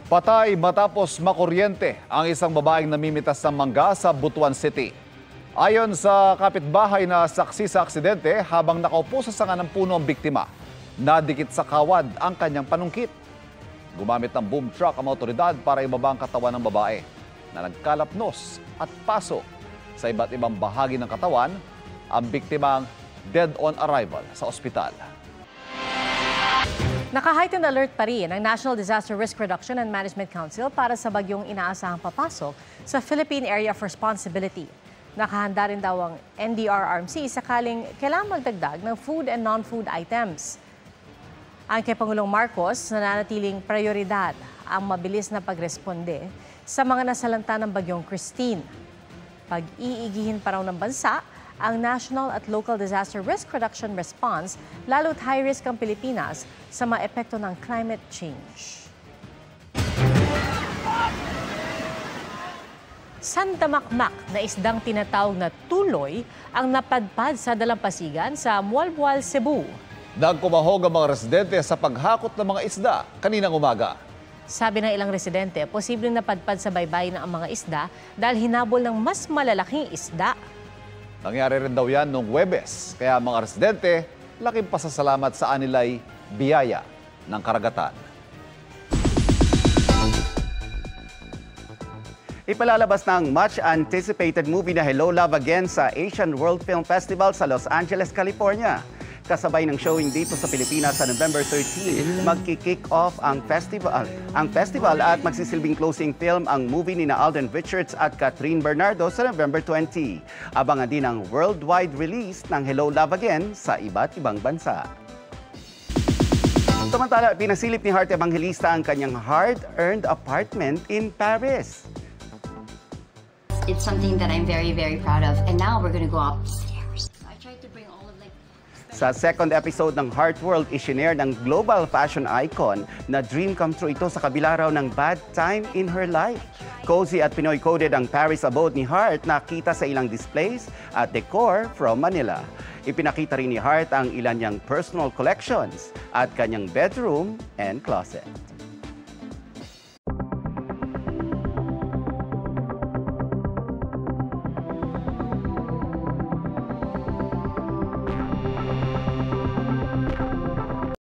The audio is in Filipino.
Patay matapos makuryente ang isang babaeng namimitas ng mangga sa Butuan City. Ayon sa kapitbahay na saksi sa aksidente, habang nakaupo sa sanga ng puno ang biktima, nadikit sa kawad ang kanyang panungkit. Gumamit ng boom truck ang otoridad para ibaba ang katawan ng babae na nagkalapnos at paso sa iba't ibang bahagi ng katawan. Ang biktimang dead on arrival sa ospital. Naka-heightened alert pa rin ang National Disaster Risk Reduction and Management Council para sa bagyong inaasahang papasok sa Philippine Area of Responsibility. Nakahanda rin daw ang NDRRMC sakaling kailangang magdagdag ng food and non-food items. Ang kay Pangulong Marcos, nananatiling prioridad ang mabilis na pagresponde sa mga nasalanta ng bagyong Christine. Pag-iigihin pa raw ng bansa ang national at local disaster risk reduction response, lalo't high risk ang Pilipinas sa mga epekto ng climate change. Sandamakmak na isdang tinatawag na tuloy ang napadpad sa dalampasigan sa Mualboal, Cebu. Nagkumahog ang mga residente sa paghakot ng mga isda kaninang umaga. Sabi ng ilang residente, posibleng napadpad sa baybayin ang mga isda dahil hinabol ng mas malalaking isda. Nangyari rin daw yan noong Huwebes, kaya mga residente, laking pasasalamat sa anilay biyaya ng karagatan. Ipalalabas ng much-anticipated movie na Hello, Love Again sa Asian World Film Festival sa Los Angeles, California. Kasabay ng showing dito sa Pilipinas sa November 13, magki-kick off ang festival at magsisilbing closing film ang movie ni Alden Richards at Catherine Bernardo sa November 20. Abangan din ang worldwide release ng Hello, Love Again sa iba't ibang bansa. Samantala, pinasilip ni Heart Evangelista ang kanyang hard-earned apartment in Paris. It's something that I'm very, very proud of. And now we're going to go upstairs. I tried to bring all of Sa second episode ng Heart World, isinare ng global fashion icon na dream come true ito sa kabila raw ng bad time in her life. Cozy at Pinoy-coded ang Paris abode ni Heart na kita sa ilang displays at decor from Manila. Ipinakita rin ni Heart ang ilan niyang personal collections at kanyang bedroom and closet.